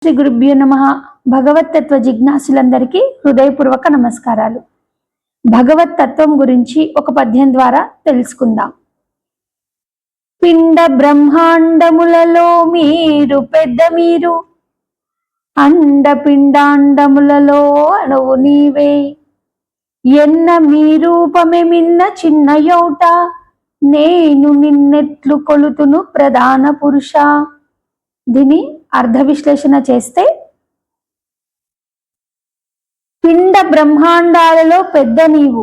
శ్రీ గురుభ్యో నమః. భగవత్ తత్వ జిజ్ఞాసులందరికీ హృదయపూర్వక నమస్కారాలు. భగవత్ తత్వం గురించి ఒక పద్యం ద్వారా తెలుసుకుందాం. పిండ బ్రహ్మాండములలో మీరు పెద్ద మీరు, అండ పిండాండములలో అణువు నీవే, ఎన్న మీ రూపమే మిన్న చిన్న యోట, నేను నిన్నెట్లు కొలుతును ప్రధాన పురుష. దీని అర్థ విశ్లేషణ చేస్తే, పిండ బ్రహ్మాండాలలో పెద్ద నీవు.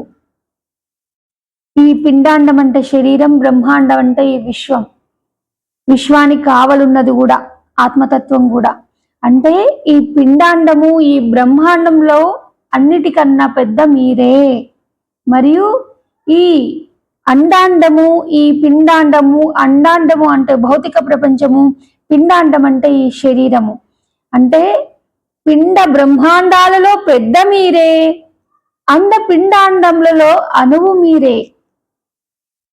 ఈ పిండాండం అంటే శరీరం, బ్రహ్మాండం అంటే ఈ విశ్వం, విశ్వానికి కావలున్నది కూడా ఆత్మతత్వం కూడా. అంటే ఈ పిండాండము, ఈ బ్రహ్మాండంలో అన్నిటికన్నా పెద్ద మీరే. మరియు ఈ అండాండము, ఈ పిండాండము, అండాండము అంటే భౌతిక ప్రపంచము, పిండాండం అంటే ఈ శరీరము. అంటే పిండ బ్రహ్మాండాలలో పెద్ద మీరే, అండ పిండాండములలో అణువు మీరే.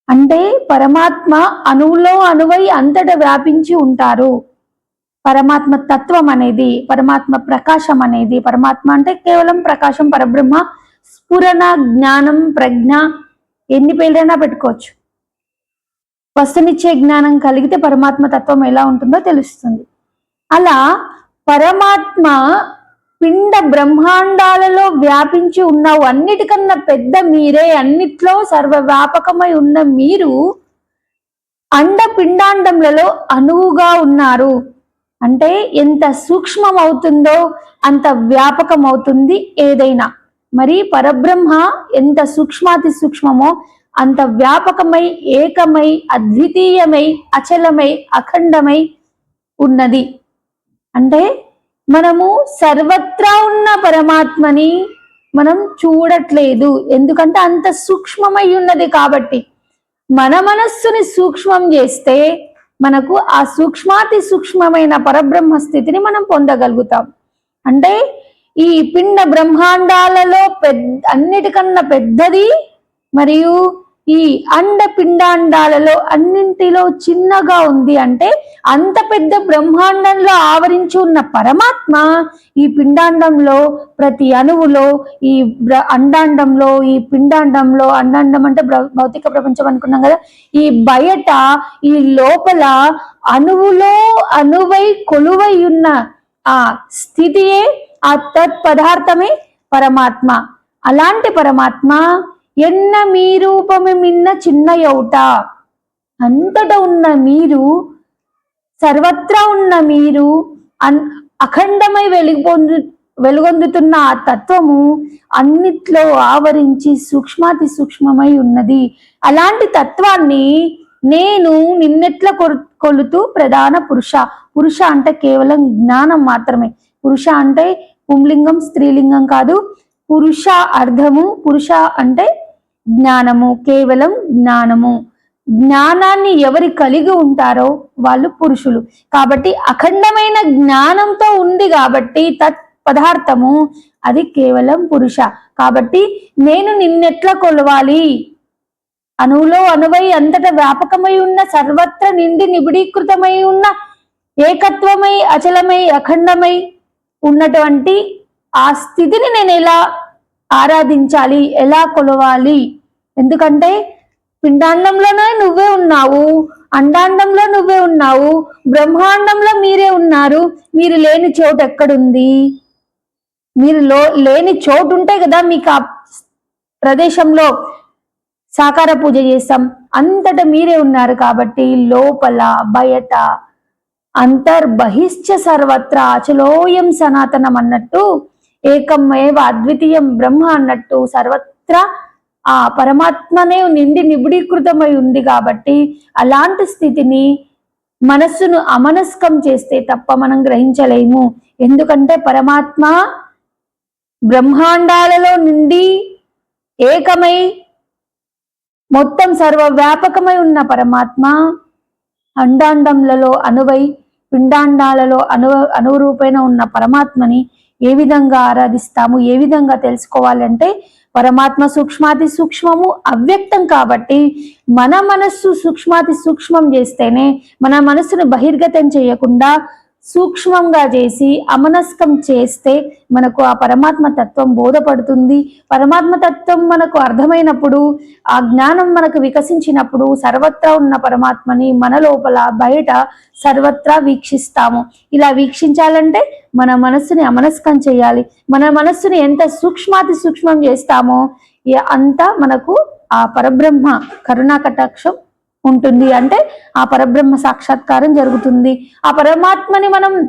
అంటే పరమాత్మ అణువులో అణువై అంతటా వ్యాపించి ఉంటారు. పరమాత్మ తత్వం అనేది, పరమాత్మ ప్రకాశం అనేది, పరమాత్మ అంటే కేవలం ప్రకాశం, పరబ్రహ్మ, స్ఫురణ, జ్ఞానం, ప్రజ్ఞ, ఎన్ని పేర్లైనా పెట్టుకోవచ్చు. వస్తునిచ్చే జ్ఞానం కలిగితే పరమాత్మ తత్వం ఎలా ఉంటుందో తెలుస్తుంది. అలా పరమాత్మ పిండ బ్రహ్మాండాలలో వ్యాపించి ఉన్నావు, అన్నిటికన్నా పెద్ద మీరే, అన్నిట్లో సర్వవ్యాపకమై ఉన్న మీరు అండ పిండాండములలో అణువుగా ఉన్నారు. అంటే ఎంత సూక్ష్మం అవుతుందో అంత వ్యాపకం అవుతుంది ఏదైనా. మరి పరబ్రహ్మ ఎంత సూక్ష్మాతి సూక్ష్మమో అంత వ్యాపకమై, ఏకమై, అద్వితీయమై, అచలమై, అఖండమై ఉన్నది. అంటే మనము సర్వత్రా ఉన్న పరమాత్మని మనం చూడట్లేదు, ఎందుకంటే అంత సూక్ష్మమై ఉన్నది. కాబట్టి మన మనస్సుని సూక్ష్మం చేస్తే మనకు ఆ సూక్ష్మాతి సూక్ష్మమైన పరబ్రహ్మ స్థితిని మనం పొందగలుగుతాం. అంటే ఈ పిండ బ్రహ్మాండాలలో అన్నిటికన్నా పెద్దది, మరియు ఈ అండ పిండాండాలలో అన్నింటిలో చిన్నగా ఉంది. అంటే అంత పెద్ద బ్రహ్మాండంలో ఆవరించి ఉన్న పరమాత్మ ఈ పిండాండంలో, ప్రతి అణువులో, ఈ అండాండంలో, ఈ పిండాండంలో, అండాండం అంటే భౌతిక ప్రపంచం అనుకున్నాం కదా, ఈ బయట, ఈ లోపల అణువులో అణువై కొలువై ఉన్న ఆ స్థితియే, ఆ తత్పదార్థమే పరమాత్మ. అలాంటి పరమాత్మ ఎన్న మీ రూపమే మిన్న చిన్న యౌట, అంతటా ఉన్న మీరు, సర్వత్రా ఉన్న మీరు, అఖండమై వెలుగొందుతున్న ఆ తత్వము అన్నిట్లో ఆవరించి సూక్ష్మాతి సూక్ష్మమై ఉన్నది. అలాంటి తత్వాన్ని నేను నిన్నెట్ల కొలుతూ ప్రధాన పురుష. పురుష అంటే కేవలం జ్ఞానం మాత్రమే. పురుష అంటే పుంలింగం, స్త్రీలింగం కాదు. పురుష అర్థము, పురుష అంటే జ్ఞానము, కేవలం జ్ఞానము. జ్ఞానాన్ని ఎవరు కలిగి ఉంటారో వాళ్ళు పురుషులు. కాబట్టి అఖండమైన జ్ఞానంతో ఉంది కాబట్టి తత్ పదార్థము అది కేవలం పురుష. కాబట్టి నేను నిన్నెట్లా కొలవాలి? అణువులో అణువై అంతటా వ్యాపకమై ఉన్న, సర్వత్ర నిండి నిబిడీకృతమై ఉన్న, ఏకత్వమై, అచలమై, అఖండమై ఉన్నటువంటి ఆ స్థితిని నేను ఎలా ఆరాధించాలి, ఎలా కొలవాలి? ఎందుకంటే పిండాండంలోనే నువ్వే ఉన్నావు, అండాండంలో నువ్వే ఉన్నావు, బ్రహ్మాండంలో మీరే ఉన్నారు. మీరు లేని చోటు ఎక్కడుంది? మీరు లేని చోటు ఉంటే కదా మీకు ఆ ప్రదేశంలో సాకార పూజ చేస్తాం. అంతటా మీరే ఉన్నారు. కాబట్టి లోపల, బయట, అంతర్బహిశ్చ సర్వత్ర అచలోయం సనాతనం అన్నట్టు, ఏకమేవ అద్వితీయం బ్రహ్మ అన్నట్టు సర్వత్రా ఆ పరమాత్మనే నిండి నిబిడీకృతమై ఉంది. కాబట్టి అలాంటి స్థితిని మనస్సును అమనస్కం చేస్తే తప్ప మనం గ్రహించలేము. ఎందుకంటే పరమాత్మ బ్రహ్మాండాలలో నిండి ఏకమై మొత్తం సర్వవ్యాపకమై ఉన్న పరమాత్మ అండాండంలలో అణువై, పిండాండాలలో అనురూపైన ఉన్న పరమాత్మని ఏ విధంగా ఆరాధిస్తాము, ఏ విధంగా తెలుసుకోవాలంటే పరమాత్మ సూక్ష్మాతి సూక్ష్మము, అవ్యక్తం. కాబట్టి మన మనస్సు సూక్ష్మాతి సూక్ష్మం చేస్తేనే, మన మనస్సును బహిర్గతం చేయకుండా సూక్ష్మంగా చేసి అమనస్కం చేస్తే మనకు ఆ పరమాత్మ తత్వం బోధపడుతుంది. పరమాత్మ తత్వం మనకు అర్థమైనప్పుడు, ఆ జ్ఞానం మనకు వికసించినప్పుడు సర్వత్రా ఉన్న పరమాత్మని మన లోపల బయట సర్వత్రా వీక్షిస్తాము. ఇలా వీక్షించాలంటే మన మనస్సుని అమనస్కం చేయాలి. మన మనస్సుని ఎంత సూక్ష్మాతి సూక్ష్మం చేస్తామో అంత మనకు ఆ పరబ్రహ్మ కరుణా కటాక్షం ఉంటుంది. అంటే ఆ పరబ్రహ్మ సాక్షాత్కారం జరుగుతుంది. ఆ పరమాత్మని మనం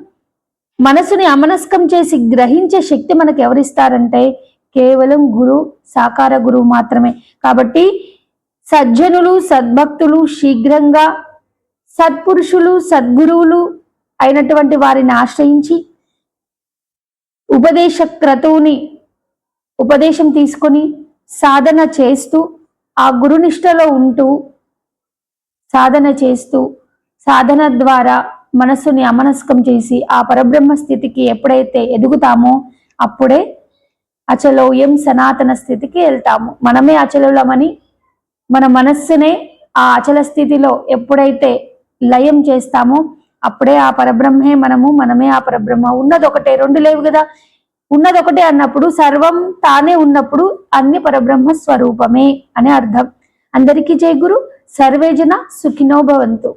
మనసుని అమనస్కం చేసి గ్రహించే శక్తి మనకు ఎవరిస్తారంటే కేవలం గురు, సాకార గురువు మాత్రమే. కాబట్టి సజ్జనులు, సద్భక్తులు శీఘ్రంగా సత్పురుషులు, సద్గురువులు అయినటువంటి వారిని ఆశ్రయించి ఉపదేశ క్రతువుని ఉపదేశం తీసుకొని సాధన చేస్తూ ఆ గురునిష్టలో ఉంటూ సాధన చేస్తూ సాధన ద్వారా మనస్సుని అమనస్కం చేసి ఆ పరబ్రహ్మ స్థితికి ఎప్పుడైతే ఎదుగుతామో అప్పుడే అచలోయం సనాతన స్థితికి వెళ్తాము. మనమే అచలులమని మన మనస్సునే ఆ అచల స్థితిలో ఎప్పుడైతే లయం చేస్తామో అప్పుడే ఆ పరబ్రహ్మే మనము, మనమే ఆ పరబ్రహ్మ. ఉన్నదొకటే, రెండు లేవు కదా. ఉన్నదొకటే అన్నప్పుడు సర్వం తానే ఉన్నప్పుడు అన్ని పరబ్రహ్మ స్వరూపమే అని అర్థం. అందరికీ జై గురు. సర్వే జన సుఖినో భవంతు.